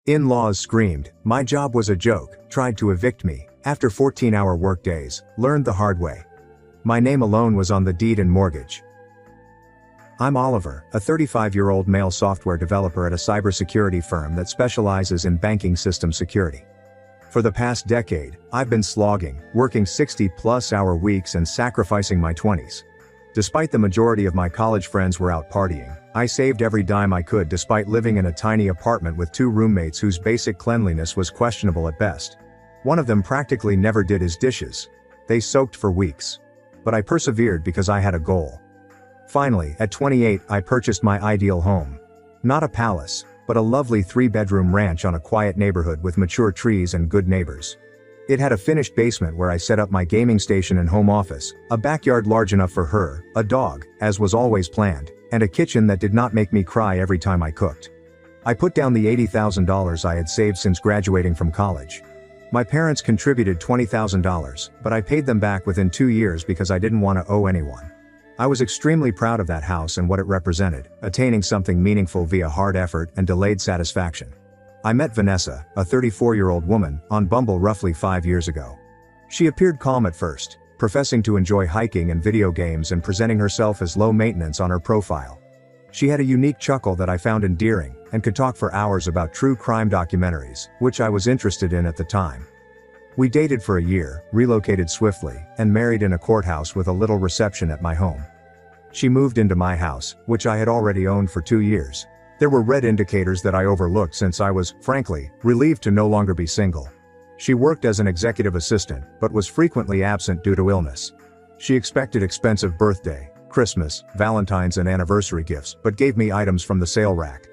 In-laws screamed, my job was a joke, tried to evict me, after 14-hour workdays, learned the hard way. My name alone was on the deed and mortgage. I'm Oliver, a 35-year-old male software developer at a cybersecurity firm that specializes in banking system security. For the past decade, I've been slogging, working 60-plus-hour weeks and sacrificing my 20s. Despite the majority of my college friends were out partying, I saved every dime I could despite living in a tiny apartment with two roommates whose basic cleanliness was questionable at best. One of them practically never did his dishes. They soaked for weeks. But I persevered because I had a goal. Finally, at 28, I purchased my ideal home. Not a palace, but a lovely 3-bedroom ranch on a quiet neighborhood with mature trees and good neighbors. It had a finished basement where I set up my gaming station and home office, a backyard large enough for her, a dog, as was always planned, and a kitchen that did not make me cry every time I cooked. I put down the $80,000 I had saved since graduating from college. My parents contributed $20,000, but I paid them back within 2 years because I didn't want to owe anyone. I was extremely proud of that house and what it represented, attaining something meaningful via hard effort and delayed satisfaction. I met Vanessa, a 34-year-old woman, on Bumble roughly 5 years ago. She appeared calm at first, professing to enjoy hiking and video games and presenting herself as low maintenance on her profile. She had a unique chuckle that I found endearing, and could talk for hours about true crime documentaries, which I was interested in at the time. We dated for a year, relocated swiftly, and married in a courthouse with a little reception at my home. She moved into my house, which I had already owned for 2 years. There were red indicators that I overlooked since I was, frankly, relieved to no longer be single. She worked as an executive assistant, but was frequently absent due to illness. She expected expensive birthday, Christmas, Valentine's and anniversary gifts, but gave me items from the sale rack.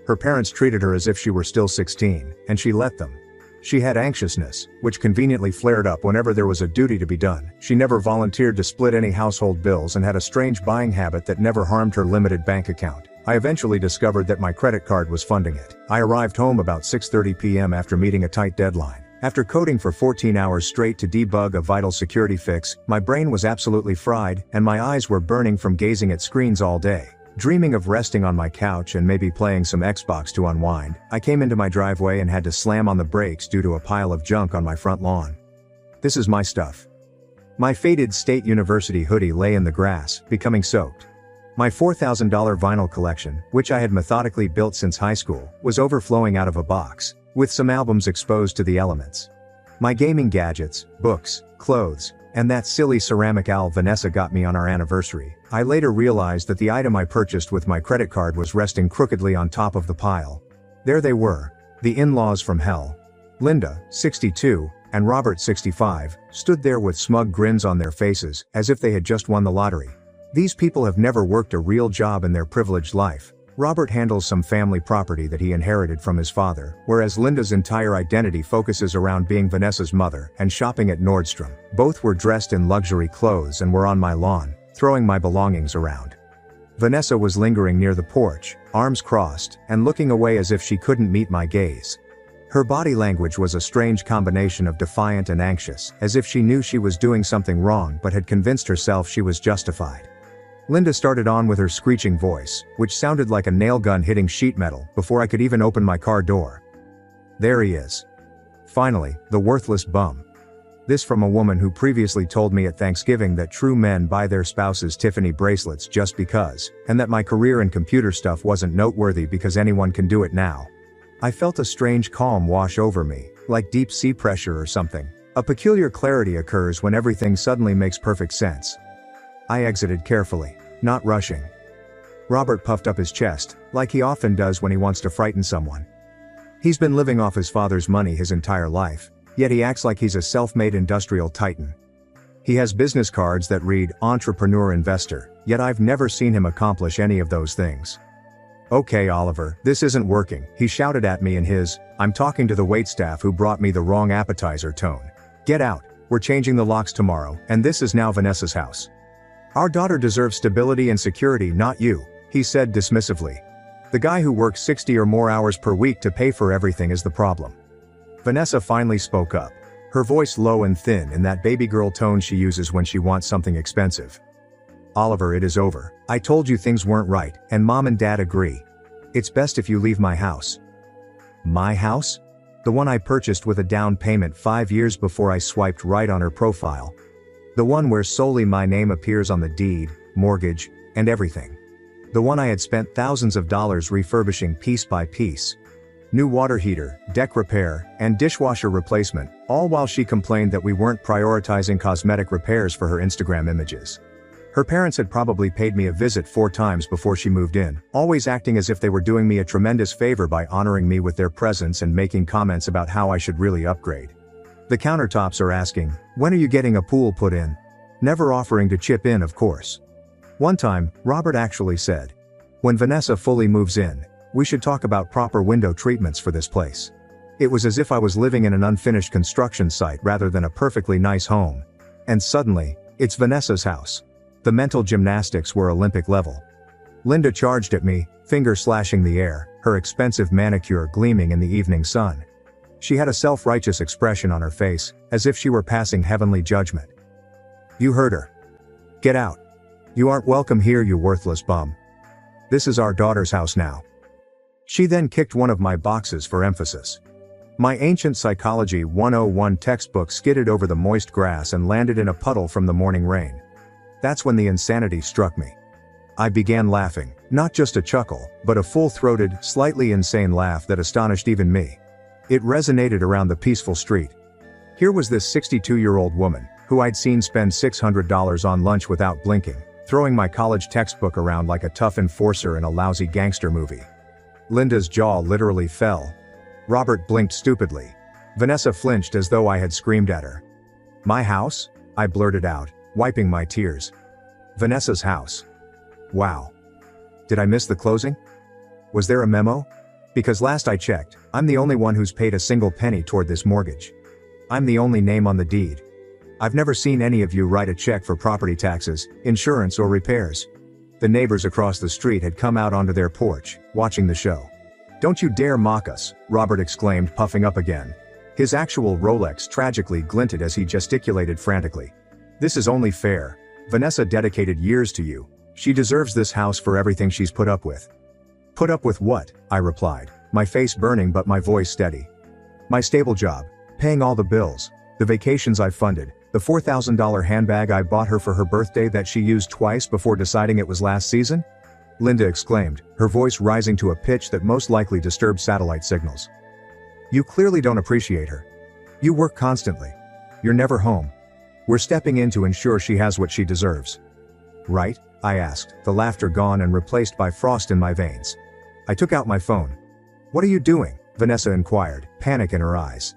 Her parents treated her as if she were still 16, and she let them. She had anxiousness, which conveniently flared up whenever there was a duty to be done. She never volunteered to split any household bills and had a strange buying habit that never harmed her limited bank account. I eventually discovered that my credit card was funding it. I arrived home about 6:30 p.m. after meeting a tight deadline. After coding for 14 hours straight to debug a vital security fix, my brain was absolutely fried, and my eyes were burning from gazing at screens all day. Dreaming of resting on my couch and maybe playing some Xbox to unwind, I came into my driveway and had to slam on the brakes due to a pile of junk on my front lawn. This is my stuff. My faded State University hoodie lay in the grass, becoming soaked. My $4,000 vinyl collection, which I had methodically built since high school, was overflowing out of a box, with some albums exposed to the elements. My gaming gadgets, books, clothes, and that silly ceramic owl Vanessa got me on our anniversary. I later realized that the item I purchased with my credit card was resting crookedly on top of the pile. There they were, the in-laws from hell. Linda, 62, and Robert, 65, stood there with smug grins on their faces, as if they had just won the lottery. These people have never worked a real job in their privileged life. Robert handles some family property that he inherited from his father, whereas Linda's entire identity focuses around being Vanessa's mother and shopping at Nordstrom. Both were dressed in luxury clothes and were on my lawn, throwing my belongings around. Vanessa was lingering near the porch, arms crossed, and looking away as if she couldn't meet my gaze. Her body language was a strange combination of defiant and anxious, as if she knew she was doing something wrong but had convinced herself she was justified. Linda started on with her screeching voice, which sounded like a nail gun hitting sheet metal, before I could even open my car door. There he is. Finally, the worthless bum. This from a woman who previously told me at Thanksgiving that true men buy their spouses Tiffany bracelets just because, and that my career in computer stuff wasn't noteworthy because anyone can do it now. I felt a strange calm wash over me, like deep sea pressure or something. A peculiar clarity occurs when everything suddenly makes perfect sense. I exited carefully, not rushing. Robert puffed up his chest, like he often does when he wants to frighten someone. He's been living off his father's money his entire life, yet he acts like he's a self-made industrial titan. He has business cards that read entrepreneur investor, yet I've never seen him accomplish any of those things. Okay, Oliver, this isn't working, he shouted at me in his, I'm talking to the waitstaff who brought me the wrong appetizer tone. Get out, we're changing the locks tomorrow, and this is now Vanessa's house. Our daughter deserves stability and security, not you, he said dismissively. The guy who works 60 or more hours per week to pay for everything is the problem. Vanessa finally spoke up, her voice low and thin in that baby girl tone she uses when she wants something expensive. Oliver, it is over. I told you things weren't right, and Mom and Dad agree. It's best if you leave my house. My house? The one I purchased with a down payment 5 years before I swiped right on her profile. The one where solely my name appears on the deed, mortgage, and everything. The one I had spent thousands of dollars refurbishing piece by piece. New water heater, deck repair, and dishwasher replacement, all while she complained that we weren't prioritizing cosmetic repairs for her Instagram images. Her parents had probably paid me a visit 4 times before she moved in, always acting as if they were doing me a tremendous favor by honoring me with their presence and making comments about how I should really upgrade. The countertops are asking, "When are you getting a pool put in?" Never offering to chip in, of course. One time, Robert actually said, "When Vanessa fully moves in, we should talk about proper window treatments for this place." It was as if I was living in an unfinished construction site rather than a perfectly nice home. And suddenly, it's Vanessa's house. The mental gymnastics were Olympic level. Linda charged at me, finger slashing the air, her expensive manicure gleaming in the evening sun. She had a self-righteous expression on her face, as if she were passing heavenly judgment. "You heard her. Get out. You aren't welcome here, you worthless bum. This is our daughter's house now." She then kicked one of my boxes for emphasis. My ancient Psychology 101 textbook skidded over the moist grass and landed in a puddle from the morning rain. That's when the insanity struck me. I began laughing, not just a chuckle, but a full-throated, slightly insane laugh that astonished even me. It resonated around the peaceful street. Here was this 62-year-old woman, who I'd seen spend $600 on lunch without blinking, throwing my college textbook around like a tough enforcer in a lousy gangster movie. Linda's jaw literally fell. Robert blinked stupidly. Vanessa flinched as though I had screamed at her. "My house?" I blurted out, wiping my tears. "Vanessa's house. Wow. Did I miss the closing? Was there a memo? Because last I checked, I'm the only one who's paid a single penny toward this mortgage. I'm the only name on the deed. I've never seen any of you write a check for property taxes, insurance or repairs." The neighbors across the street had come out onto their porch, watching the show. "Don't you dare mock us," Robert exclaimed, puffing up again. His actual Rolex tragically glinted as he gesticulated frantically. "This is only fair. Vanessa dedicated years to you. She deserves this house for everything she's put up with." "Put up with what?" I replied, my face burning but my voice steady. "My stable job, paying all the bills, the vacations I've funded, the $4,000 handbag I bought her for her birthday that she used twice before deciding it was last season?" Linda exclaimed, her voice rising to a pitch that most likely disturbed satellite signals. "You clearly don't appreciate her. You work constantly. You're never home. We're stepping in to ensure she has what she deserves." "Right?" I asked, the laughter gone and replaced by frost in my veins. I took out my phone. "What are you doing?" Vanessa inquired, panic in her eyes.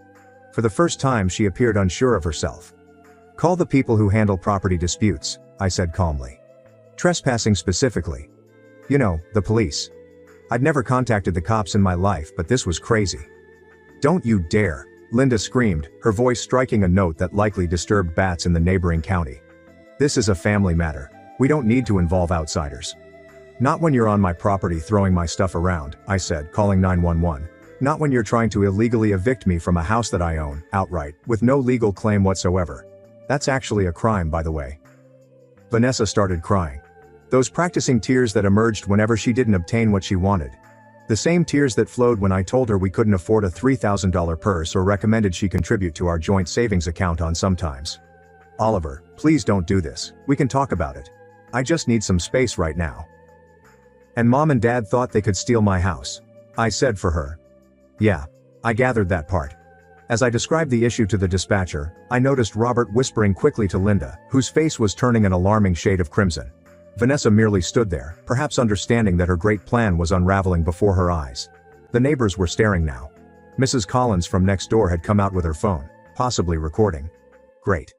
For the first time she appeared unsure of herself. "Call the people who handle property disputes," I said calmly. "Trespassing specifically. You know, the police. I'd never contacted the cops in my life, but this was crazy." "Don't you dare," Linda screamed, her voice striking a note that likely disturbed bats in the neighboring county. "This is a family matter. We don't need to involve outsiders." "Not when you're on my property throwing my stuff around," I said, calling 911. "Not when you're trying to illegally evict me from a house that I own, outright, with no legal claim whatsoever. That's actually a crime, by the way." Vanessa started crying. Those practicing tears that emerged whenever she didn't obtain what she wanted. The same tears that flowed when I told her we couldn't afford a $3,000 purse or recommended she contribute to our joint savings account on sometimes. "Oliver, please don't do this. We can talk about it. I just need some space right now." "And Mom and Dad thought they could steal my house," I said for her. "Yeah. I gathered that part." As I described the issue to the dispatcher, I noticed Robert whispering quickly to Linda, whose face was turning an alarming shade of crimson. Vanessa merely stood there, perhaps understanding that her great plan was unraveling before her eyes. The neighbors were staring now. Mrs. Collins from next door had come out with her phone, possibly recording. Great.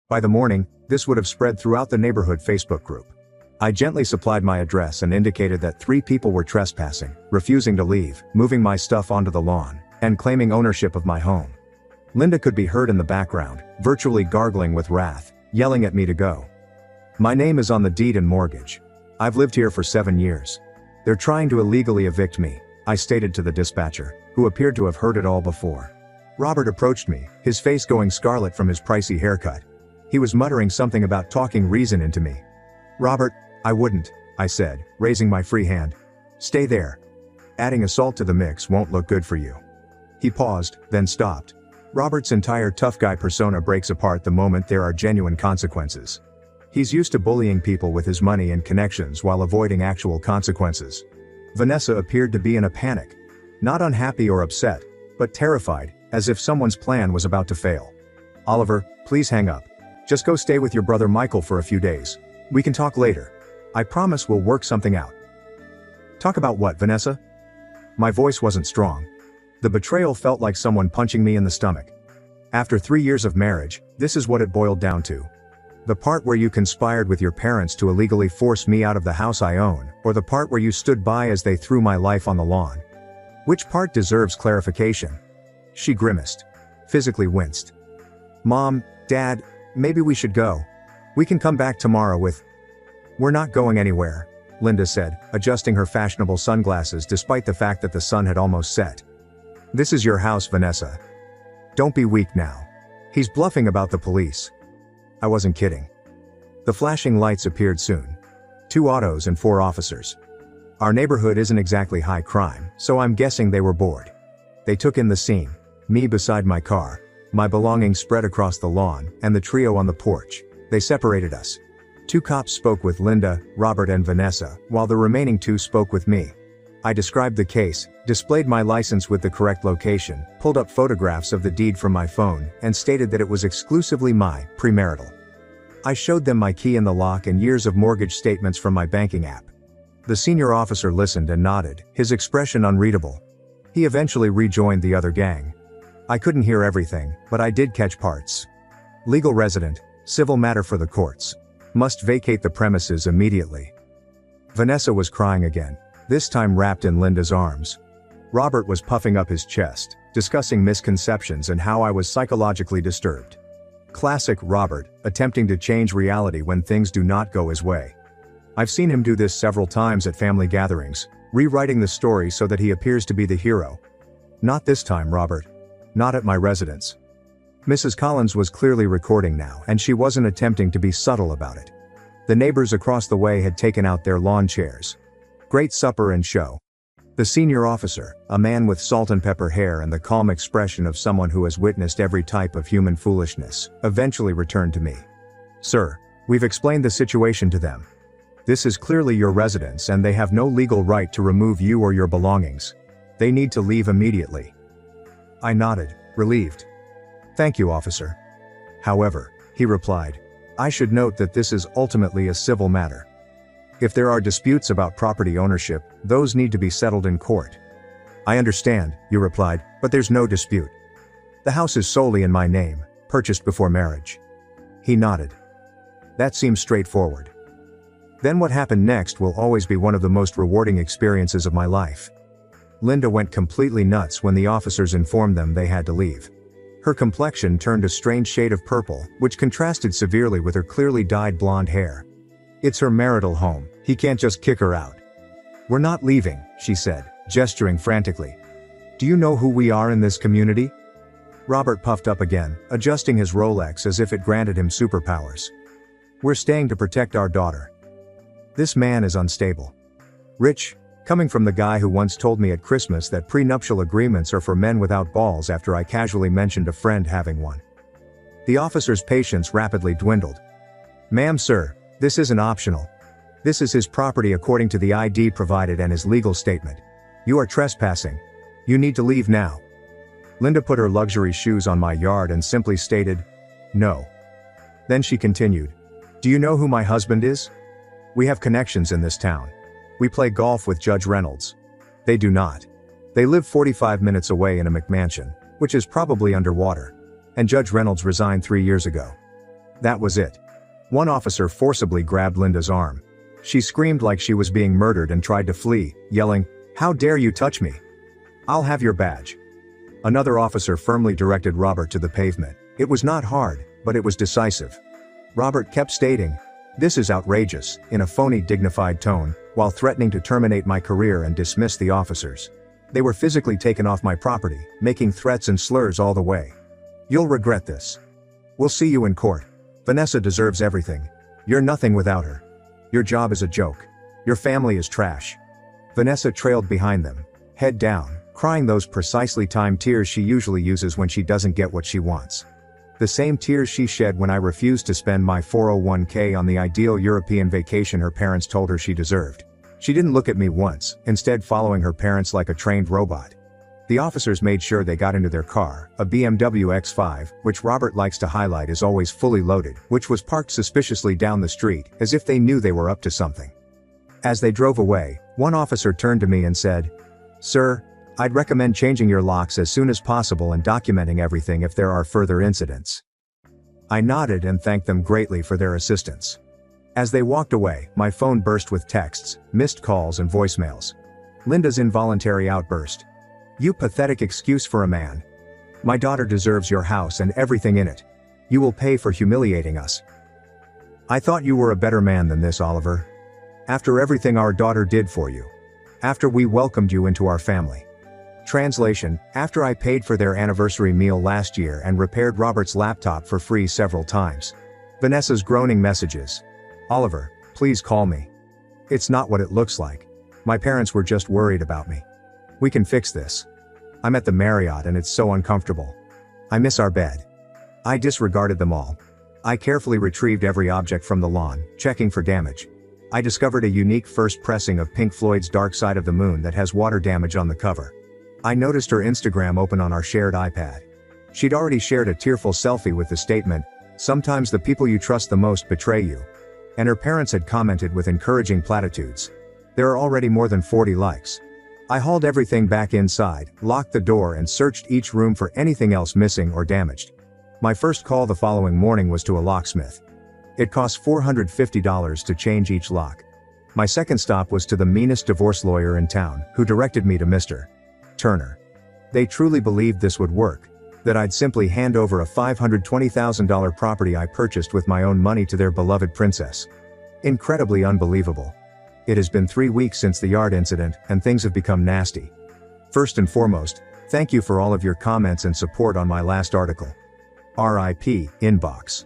By the morning, this would have spread throughout the neighborhood Facebook group. I gently supplied my address and indicated that 3 people were trespassing, refusing to leave, moving my stuff onto the lawn, and claiming ownership of my home. Linda could be heard in the background, virtually gargling with wrath, yelling at me to go. "My name is on the deed and mortgage. I've lived here for 7 years. They're trying to illegally evict me," I stated to the dispatcher, who appeared to have heard it all before. Robert approached me, his face going scarlet from his pricey haircut. He was muttering something about talking reason into me. "Robert, I wouldn't," I said, raising my free hand. "Stay there. Adding assault to the mix won't look good for you." He paused, then stopped. Robert's entire tough guy persona breaks apart the moment there are genuine consequences. He's used to bullying people with his money and connections while avoiding actual consequences. Vanessa appeared to be in a panic. Not unhappy or upset, but terrified, as if someone's plan was about to fail. Oliver, please hang up. Just go stay with your brother Michael for a few days. We can talk later. I promise we'll work something out. Talk about what, Vanessa? My voice wasn't strong. The betrayal felt like someone punching me in the stomach. After 3 years of marriage, this is what it boiled down to. The part where you conspired with your parents to illegally force me out of the house I own, or the part where you stood by as they threw my life on the lawn. Which part deserves clarification? She grimaced. Physically winced. Mom, Dad, maybe we should go. We can come back tomorrow with... We're not going anywhere, Linda said, adjusting her fashionable sunglasses despite the fact that the sun had almost set. This is your house, Vanessa. Don't be weak now. He's bluffing about the police. I wasn't kidding. The flashing lights appeared soon. 2 autos and 4 officers. Our neighborhood isn't exactly high crime, so I'm guessing they were bored. They took in the scene, me beside my car, my belongings spread across the lawn, and the trio on the porch. They separated us. 2 cops spoke with Linda, Robert and Vanessa, while the remaining 2 spoke with me. I described the case, displayed my license with the correct location, pulled up photographs of the deed from my phone, and stated that it was exclusively my premarital. I showed them my key in the lock and years of mortgage statements from my banking app. The senior officer listened and nodded, his expression unreadable. He eventually rejoined the other gang. I couldn't hear everything, but I did catch parts. Legal resident, civil matter for the courts. Must vacate the premises immediately. Vanessa was crying again, this time wrapped in Linda's arms. Robert was puffing up his chest, discussing misconceptions and how I was psychologically disturbed. Classic Robert, attempting to change reality when things do not go his way. I've seen him do this several times at family gatherings, rewriting the story so that he appears to be the hero. Not this time, Robert. Not at my residence. Mrs. Collins was clearly recording now, and she wasn't attempting to be subtle about it. The neighbors across the way had taken out their lawn chairs. Great supper and show. The senior officer, a man with salt and pepper hair and the calm expression of someone who has witnessed every type of human foolishness, eventually returned to me. Sir, we've explained the situation to them. This is clearly your residence and they have no legal right to remove you or your belongings. They need to leave immediately. I nodded, relieved. Thank you, officer. However, he replied, I should note that this is ultimately a civil matter. If there are disputes about property ownership, those need to be settled in court. I understand, you replied, but there's no dispute. The house is solely in my name, purchased before marriage. He nodded. That seems straightforward. Then what happened next will always be one of the most rewarding experiences of my life. Linda went completely nuts when the officers informed them they had to leave. Her complexion turned a strange shade of purple, which contrasted severely with her clearly dyed blonde hair. It's her marital home, he can't just kick her out. We're not leaving, she said, gesturing frantically. Do you know who we are in this community? Robert puffed up again, adjusting his Rolex as if it granted him superpowers. We're staying to protect our daughter. This man is unstable. Rich, coming from the guy who once told me at Christmas that prenuptial agreements are for men without balls after I casually mentioned a friend having one. The officer's patience rapidly dwindled. Ma'am, sir, this isn't optional. This is his property according to the ID provided and his legal statement. You are trespassing. You need to leave now. Linda put her luxury shoes on my yard and simply stated, no. Then she continued, do you know who my husband is? We have connections in this town. We play golf with Judge Reynolds. They do not. They live 45 minutes away in a McMansion, which is probably underwater. And Judge Reynolds resigned 3 years ago. That was it. One officer forcibly grabbed Linda's arm. She screamed like she was being murdered and tried to flee, yelling, how dare you touch me? I'll have your badge. Another officer firmly directed Robert to the pavement. It was not hard, but it was decisive. Robert kept stating, this is outrageous, in a phony dignified tone, while threatening to terminate my career and dismiss the officers. They were physically taken off my property, making threats and slurs all the way. You'll regret this. We'll see you in court. Vanessa deserves everything. You're nothing without her. Your job is a joke. Your family is trash. Vanessa trailed behind them, head down, crying those precisely timed tears she usually uses when she doesn't get what she wants. The same tears she shed when I refused to spend my 401k on the ideal European vacation her parents told her she deserved. She didn't look at me once, instead following her parents like a trained robot. The officers made sure they got into their car, a BMW X5, which Robert likes to highlight is always fully loaded, which was parked suspiciously down the street, as if they knew they were up to something. As they drove away, one officer turned to me and said, "Sir, I'd recommend changing your locks as soon as possible and documenting everything if there are further incidents." I nodded and thanked them greatly for their assistance. As they walked away, my phone burst with texts, missed calls and voicemails. Linda's involuntary outburst. "You pathetic excuse for a man. My daughter deserves your house and everything in it. You will pay for humiliating us. I thought you were a better man than this, Oliver. After everything our daughter did for you. After we welcomed you into our family." Translation: after I paid for their anniversary meal last year and repaired Robert's laptop for free several times. Vanessa's groaning messages. "Oliver, please call me. It's not what it looks like. My parents were just worried about me. We can fix this. I'm at the Marriott and it's so uncomfortable. I miss our bed." I disregarded them all. I carefully retrieved every object from the lawn, checking for damage. I discovered a unique first pressing of Pink Floyd's Dark Side of the Moon that has water damage on the cover. I noticed her Instagram open on our shared iPad. She'd already shared a tearful selfie with the statement, "Sometimes the people you trust the most betray you." And her parents had commented with encouraging platitudes. There are already more than 40 likes. I hauled everything back inside, locked the door and searched each room for anything else missing or damaged. My first call the following morning was to a locksmith. It cost $450 to change each lock. My second stop was to the meanest divorce lawyer in town, who directed me to Mr. Turner. They truly believed this would work, that I'd simply hand over a $520,000 property I purchased with my own money to their beloved princess. Incredibly unbelievable. It has been 3 weeks since the yard incident, and things have become nasty. First and foremost, thank you for all of your comments and support on my last article. RIP, inbox.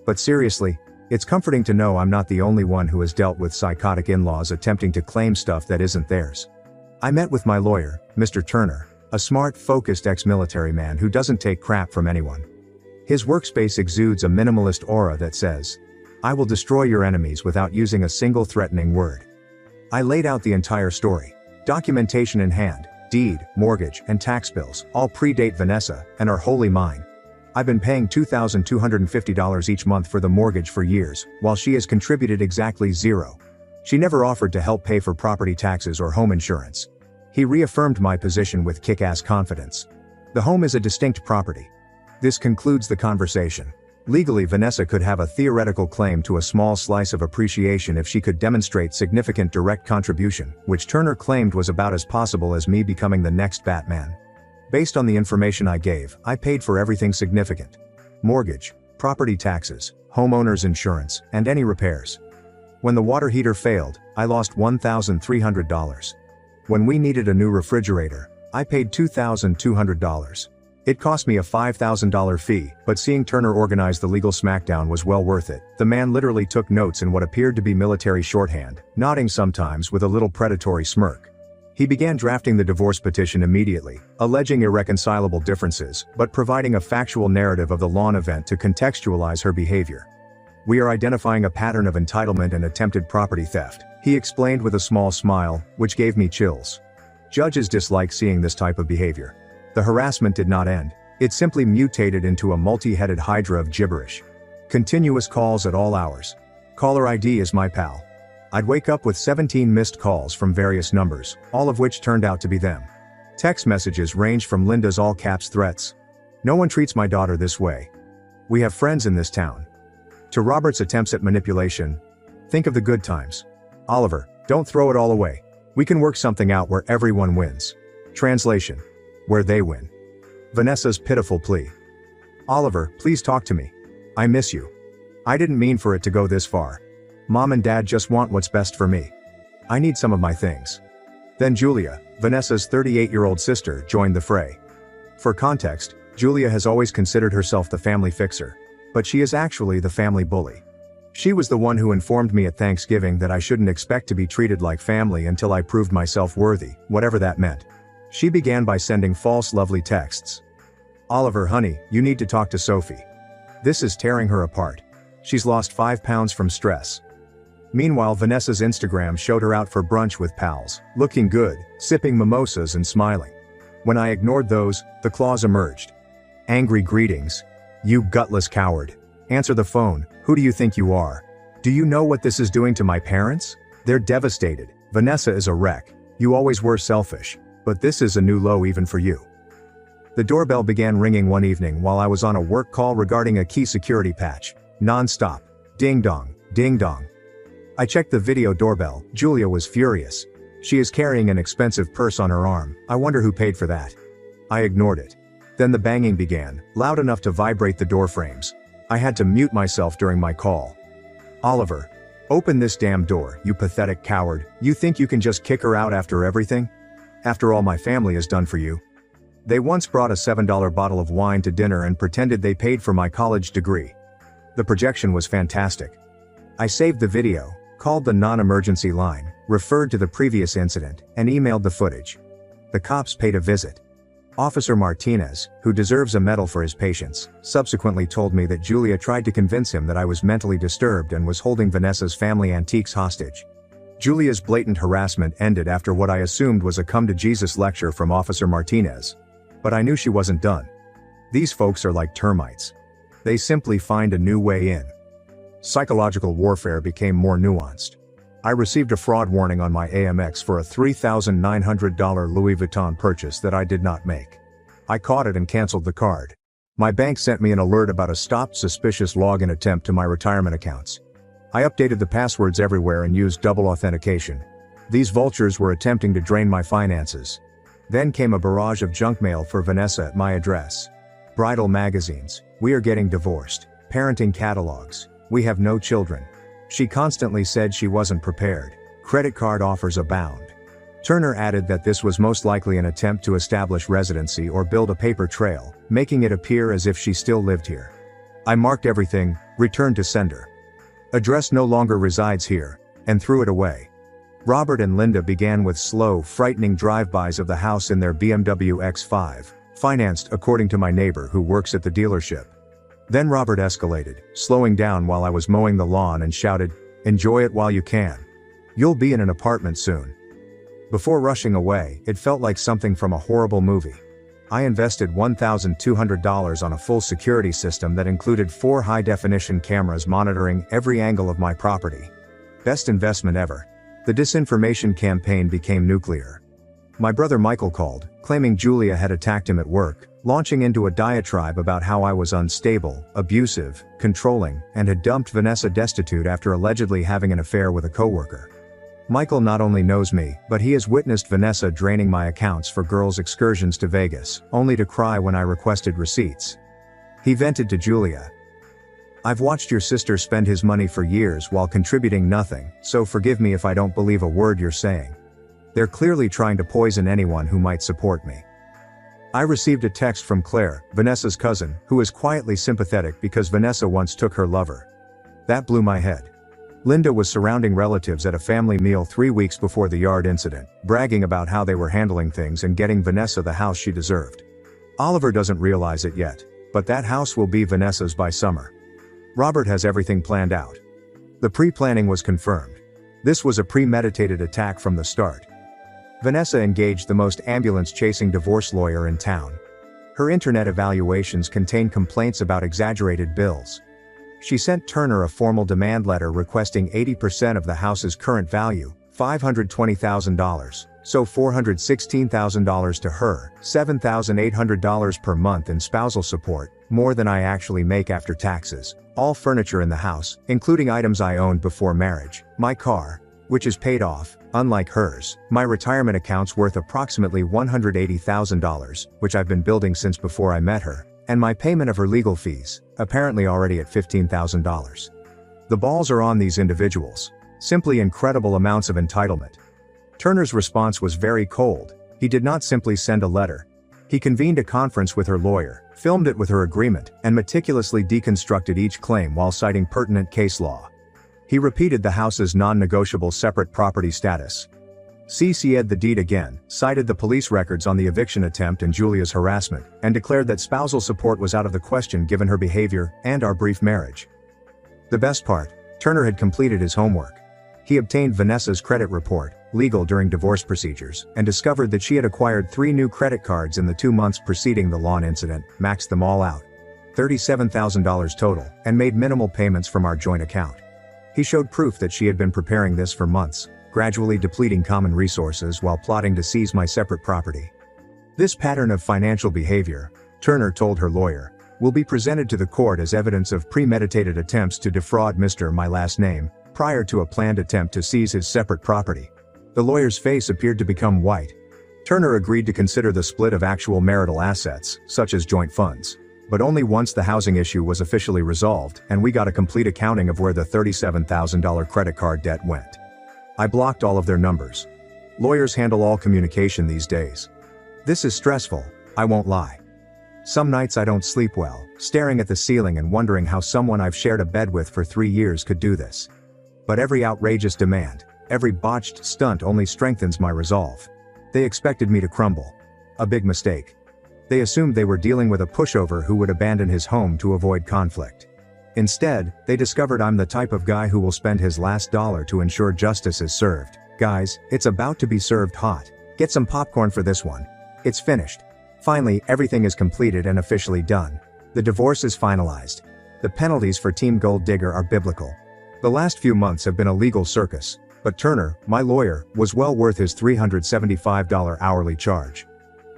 But seriously, it's comforting to know I'm not the only one who has dealt with psychotic in-laws attempting to claim stuff that isn't theirs. I met with my lawyer, Mr. Turner, a smart, focused ex-military man who doesn't take crap from anyone. His workspace exudes a minimalist aura that says, "I will destroy your enemies without using a single threatening word." I laid out the entire story. Documentation in hand, deed, mortgage, and tax bills, all predate Vanessa, and are wholly mine. I've been paying $2,250 each month for the mortgage for years, while she has contributed exactly zero. She never offered to help pay for property taxes or home insurance. He reaffirmed my position with kick-ass confidence. The home is a distinct property. This concludes the conversation. Legally, Vanessa could have a theoretical claim to a small slice of appreciation if she could demonstrate significant direct contribution, which Turner claimed was about as possible as me becoming the next Batman. Based on the information I gave, I paid for everything significant. Mortgage, property taxes, homeowner's insurance, and any repairs. When the water heater failed, I lost $1,300. When we needed a new refrigerator, I paid $2,200. It cost me a $5,000 fee, but seeing Turner organize the legal smackdown was well worth it. The man literally took notes in what appeared to be military shorthand, nodding sometimes with a little predatory smirk. He began drafting the divorce petition immediately, alleging irreconcilable differences, but providing a factual narrative of the lawn event to contextualize her behavior. "We are identifying a pattern of entitlement and attempted property theft," he explained with a small smile, which gave me chills. Judges dislike seeing this type of behavior. The harassment did not end. It simply mutated into a multi-headed hydra of gibberish. Continuous calls at all hours. Caller ID is my pal. I'd wake up with 17 missed calls from various numbers, all of which turned out to be them. Text messages ranged from Linda's all-caps threats. "No one treats my daughter this way. We have friends in this town." To Robert's attempts at manipulation. "Think of the good times. Oliver, don't throw it all away. We can work something out where everyone wins." Translation: where they win. Vanessa's pitiful plea. "Oliver, please talk to me. I miss you. I didn't mean for it to go this far. Mom and Dad just want what's best for me. I need some of my things." Then Julia, Vanessa's 38-year-old sister, joined the fray. For context, Julia has always considered herself the family fixer. But she is actually the family bully. She was the one who informed me at Thanksgiving that I shouldn't expect to be treated like family until I proved myself worthy, whatever that meant. She began by sending false lovely texts. "Oliver, honey, you need to talk to Sophie. This is tearing her apart. She's lost 5 pounds from stress." Meanwhile, Vanessa's Instagram showed her out for brunch with pals, looking good, sipping mimosas and smiling. When I ignored those, the claws emerged. Angry greetings. "You gutless coward. Answer the phone, who do you think you are? Do you know what this is doing to my parents? They're devastated. Vanessa is a wreck. You always were selfish. But this is a new low even for you." The doorbell began ringing one evening while I was on a work call regarding a key security patch. Non-stop. Ding dong, ding dong. I checked the video doorbell. Julia was furious. "She is carrying an expensive purse on her arm. I wonder who paid for that." I ignored it. Then the banging began, loud enough to vibrate the door frames. I had to mute myself during my call. "Oliver, open this damn door, you pathetic coward. You think you can just kick her out after everything? After all my family has done for you?" They once brought a $7 bottle of wine to dinner and pretended they paid for my college degree. The projection was fantastic. I saved the video, called the non-emergency line, referred to the previous incident, and emailed the footage. The cops paid a visit. Officer Martinez, who deserves a medal for his patience, subsequently told me that Julia tried to convince him that I was mentally disturbed and was holding Vanessa's family antiques hostage. Julia's blatant harassment ended after what I assumed was a come-to-Jesus lecture from Officer Martinez. But I knew she wasn't done. These folks are like termites. They simply find a new way in. Psychological warfare became more nuanced. I received a fraud warning on my Amex for a $3,900 Louis Vuitton purchase that I did not make. I caught it and canceled the card. My bank sent me an alert about a stopped suspicious login attempt to my retirement accounts. I updated the passwords everywhere and used double authentication. These vultures were attempting to drain my finances. Then came a barrage of junk mail for Vanessa at my address. Bridal magazines, "We are getting divorced," parenting catalogs, "We have no children." She constantly said she wasn't prepared. Credit card offers abound. Turner added that this was most likely an attempt to establish residency or build a paper trail, making it appear as if she still lived here. I marked everything, "Return to sender." Address no longer resides here, and threw it away. Robert and Linda began with slow, frightening drive-bys of the house in their BMW X5, financed according to my neighbor who works at the dealership. Then Robert escalated, slowing down while I was mowing the lawn and shouted, "Enjoy it while you can. You'll be in an apartment soon." Before rushing away, it felt like something from a horrible movie. I invested $1,200 on a full security system that included 4 high-definition cameras monitoring every angle of my property. Best investment ever. The disinformation campaign became nuclear. My brother Michael called, claiming Julia had attacked him at work, launching into a diatribe about how I was unstable, abusive, controlling, and had dumped Vanessa destitute after allegedly having an affair with a coworker. Michael not only knows me, but he has witnessed Vanessa draining my accounts for girls' excursions to Vegas, only to cry when I requested receipts. He vented to Julia. "I've watched your sister spend his money for years while contributing nothing, so forgive me if I don't believe a word you're saying. They're clearly trying to poison anyone who might support me." I received a text from Claire, Vanessa's cousin, who is quietly sympathetic because Vanessa once took her lover. That blew my head. Linda was surrounding relatives at a family meal 3 weeks before the yard incident, bragging about how they were handling things and getting Vanessa the house she deserved. Oliver doesn't realize it yet, but that house will be Vanessa's by summer. Robert has everything planned out. The pre-planning was confirmed. This was a premeditated attack from the start. Vanessa engaged the most ambulance-chasing divorce lawyer in town. Her internet evaluations contained complaints about exaggerated bills. She sent Turner a formal demand letter requesting 80% of the house's current value, $520,000, so $416,000 to her, $7,800 per month in spousal support, more than I actually make after taxes, all furniture in the house, including items I owned before marriage, my car, which is paid off, unlike hers, my retirement account's worth approximately $180,000, which I've been building since before I met her, and my payment of her legal fees, apparently already at $15,000. The balls are on these individuals. Simply incredible amounts of entitlement. Turner's response was very cold. He did not simply send a letter. He convened a conference with her lawyer, filmed it with her agreement, and meticulously deconstructed each claim while citing pertinent case law. He repeated the house's non-negotiable separate property status. CC'd the deed again, cited the police records on the eviction attempt and Julia's harassment, and declared that spousal support was out of the question given her behavior and our brief marriage. The best part, Turner had completed his homework. He obtained Vanessa's credit report, legal during divorce procedures, and discovered that she had acquired 3 new credit cards in the 2 months preceding the lawn incident, maxed them all out. $37,000 total, and made minimal payments from our joint account. He showed proof that she had been preparing this for months, gradually depleting common resources while plotting to seize my separate property. This pattern of financial behavior, Turner told her lawyer, will be presented to the court as evidence of premeditated attempts to defraud Mr. My last name, prior to a planned attempt to seize his separate property. The lawyer's face appeared to become white. Turner agreed to consider the split of actual marital assets, such as joint funds, but only once the housing issue was officially resolved and we got a complete accounting of where the $37,000 credit card debt went. I blocked all of their numbers. Lawyers handle all communication these days. This is stressful, I won't lie. Some nights I don't sleep well, staring at the ceiling and wondering how someone I've shared a bed with for 3 years could do this. But every outrageous demand, every botched stunt only strengthens my resolve. They expected me to crumble. A big mistake. They assumed they were dealing with a pushover who would abandon his home to avoid conflict. Instead, they discovered I'm the type of guy who will spend his last dollar to ensure justice is served. Guys, it's about to be served hot. Get some popcorn for this one. It's finished. Finally, everything is completed and officially done. The divorce is finalized. The penalties for Team Gold Digger are biblical. The last few months have been a legal circus, but Turner, my lawyer, was well worth his $375 hourly charge.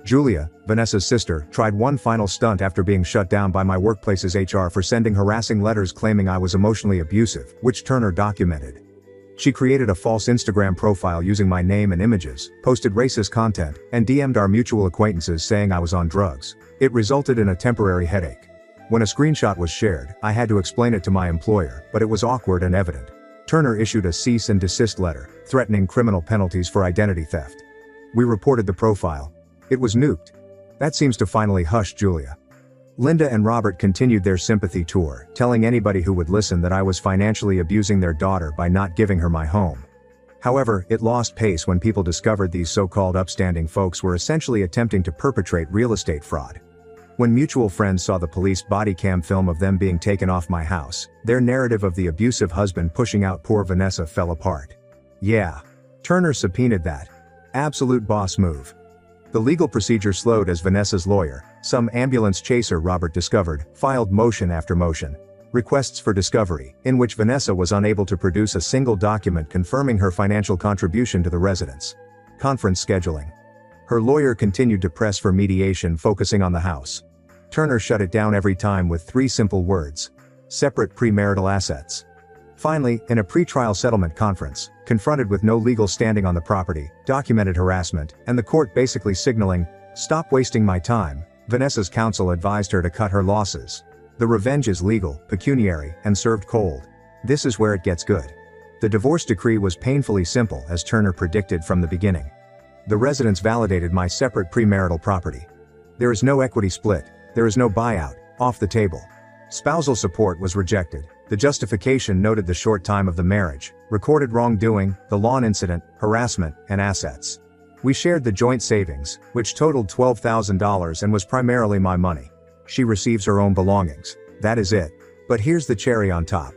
Julia, Vanessa's sister, tried one final stunt after being shut down by my workplace's HR for sending harassing letters claiming I was emotionally abusive, which Turner documented. She created a false Instagram profile using my name and images, posted racist content, and DM'd our mutual acquaintances saying I was on drugs. It resulted in a temporary headache. When a screenshot was shared, I had to explain it to my employer, but it was awkward and evident. Turner issued a cease and desist letter, threatening criminal penalties for identity theft. We reported the profile. It was nuked. That seems to finally hush Julia. Linda and Robert continued their sympathy tour, telling anybody who would listen that I was financially abusing their daughter by not giving her my home. However, it lost pace when people discovered these so-called upstanding folks were essentially attempting to perpetrate real estate fraud. When mutual friends saw the police body cam film of them being taken off my house, their narrative of the abusive husband pushing out poor Vanessa fell apart. Yeah. Turner subpoenaed that. Absolute boss move. The legal procedure slowed as Vanessa's lawyer, some ambulance chaser Robert discovered, filed motion after motion. Requests for discovery, in which Vanessa was unable to produce a single document confirming her financial contribution to the residence. Conference scheduling. Her lawyer continued to press for mediation focusing on the house. Turner shut it down every time with 3 simple words. Separate premarital assets. Finally, in a pre-trial settlement conference, confronted with no legal standing on the property, documented harassment, and the court basically signaling, "Stop wasting my time," Vanessa's counsel advised her to cut her losses. The revenge is legal, pecuniary, and served cold. This is where it gets good. The divorce decree was painfully simple as Turner predicted from the beginning. The residents validated my separate premarital property. There is no equity split, there is no buyout, off the table. Spousal support was rejected. The justification noted the short time of the marriage, recorded wrongdoing, the lawn incident, harassment, and assets. We shared the joint savings, which totaled $12,000 and was primarily my money. She receives her own belongings. That is it. But here's the cherry on top.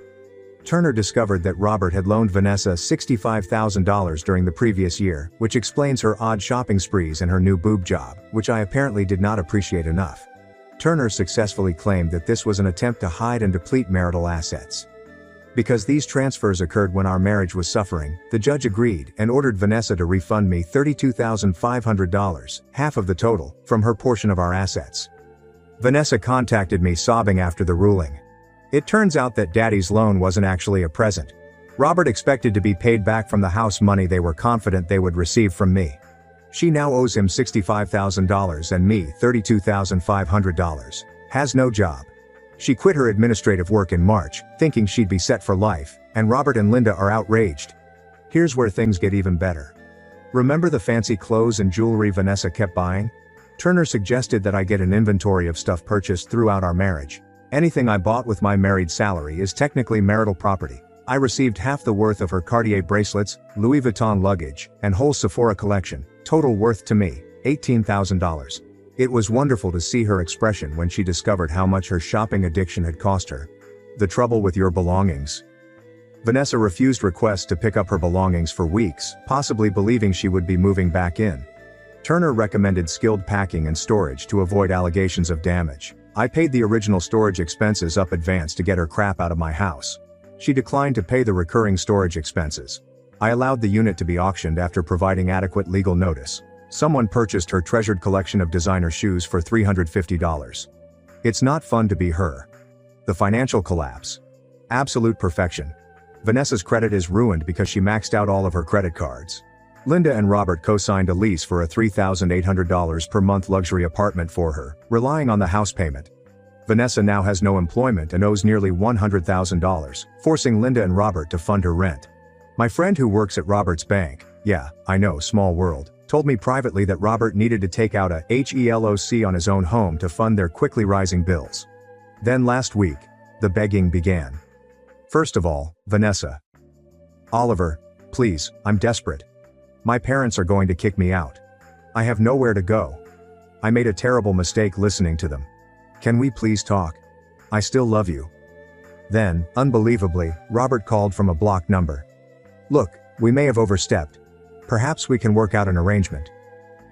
Turner discovered that Robert had loaned Vanessa $65,000 during the previous year, which explains her odd shopping sprees and her new boob job, which I apparently did not appreciate enough. Turner successfully claimed that this was an attempt to hide and deplete marital assets. Because these transfers occurred when our marriage was suffering, the judge agreed and ordered Vanessa to refund me $32,500, half of the total, from her portion of our assets. Vanessa contacted me sobbing after the ruling. It turns out that Daddy's loan wasn't actually a present. Robert expected to be paid back from the house money they were confident they would receive from me. She now owes him $65,000 and me $32,500. Has no job. She quit her administrative work in March, thinking she'd be set for life, and Robert and Linda are outraged. Here's where things get even better. Remember the fancy clothes and jewelry Vanessa kept buying? Turner suggested that I get an inventory of stuff purchased throughout our marriage. Anything I bought with my married salary is technically marital property. I received half the worth of her Cartier bracelets, Louis Vuitton luggage, and whole Sephora collection, total worth to me, $18,000. It was wonderful to see her expression when she discovered how much her shopping addiction had cost her. The trouble with your belongings. Vanessa refused requests to pick up her belongings for weeks, possibly believing she would be moving back in. Turner recommended skilled packing and storage to avoid allegations of damage. I paid the original storage expenses up advance to get her crap out of my house. She declined to pay the recurring storage expenses. I allowed the unit to be auctioned after providing adequate legal notice. Someone purchased her treasured collection of designer shoes for $350. It's not fun to be her. The financial collapse. Absolute perfection. Vanessa's credit is ruined because she maxed out all of her credit cards. Linda and Robert co-signed a lease for a $3,800 per month luxury apartment for her, relying on the house payment. Vanessa now has no employment and owes nearly $100,000, forcing Linda and Robert to fund her rent. My friend who works at Robert's bank, yeah, I know, small world, told me privately that Robert needed to take out a HELOC on his own home to fund their quickly rising bills. Then last week, the begging began. First of all, Vanessa. Oliver, please, I'm desperate. My parents are going to kick me out. I have nowhere to go. I made a terrible mistake listening to them. Can we please talk? I still love you. Then, unbelievably, Robert called from a blocked number. Look, we may have overstepped. Perhaps we can work out an arrangement.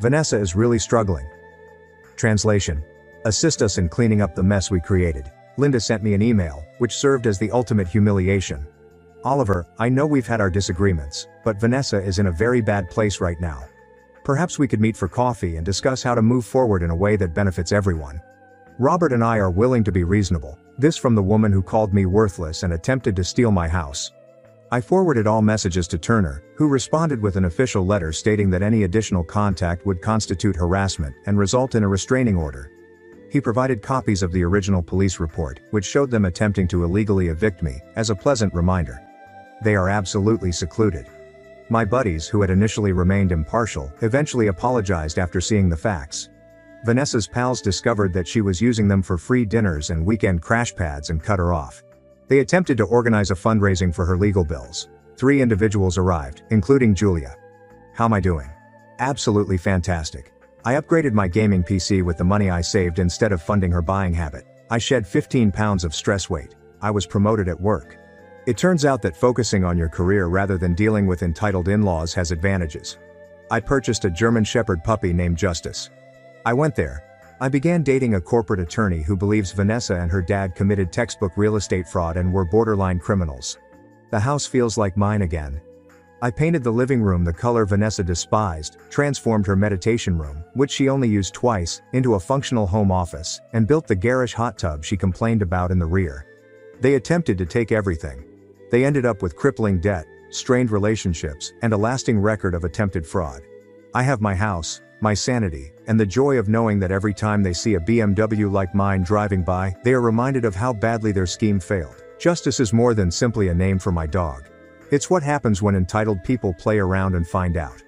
Vanessa is really struggling. Translation. Assist us in cleaning up the mess we created. Linda sent me an email, which served as the ultimate humiliation. Oliver, I know we've had our disagreements, but Vanessa is in a very bad place right now. Perhaps we could meet for coffee and discuss how to move forward in a way that benefits everyone. Robert and I are willing to be reasonable. This from the woman who called me worthless and attempted to steal my house. I forwarded all messages to Turner, who responded with an official letter stating that any additional contact would constitute harassment and result in a restraining order. He provided copies of the original police report, which showed them attempting to illegally evict me, as a pleasant reminder. They are absolutely secluded. My buddies, who had initially remained impartial, eventually apologized after seeing the facts. Vanessa's pals discovered that she was using them for free dinners and weekend crash pads and cut her off. They attempted to organize a fundraising for her legal bills. 3 individuals arrived, including Julia. How am I doing? Absolutely fantastic. I upgraded my gaming PC with the money I saved instead of funding her buying habit. I shed 15 pounds of stress weight. I was promoted at work. It turns out that focusing on your career rather than dealing with entitled in-laws has advantages. I purchased a German Shepherd puppy named Justice. I went there. I began dating a corporate attorney who believes Vanessa and her dad committed textbook real estate fraud and were borderline criminals. The house feels like mine again. I painted the living room the color Vanessa despised, transformed her meditation room, which she only used twice, into a functional home office, and built the garish hot tub she complained about in the rear. They attempted to take everything. They ended up with crippling debt, strained relationships, and a lasting record of attempted fraud. I have my house, my sanity, and the joy of knowing that every time they see a BMW like mine driving by, they are reminded of how badly their scheme failed. Justice is more than simply a name for my dog. It's what happens when entitled people play around and find out.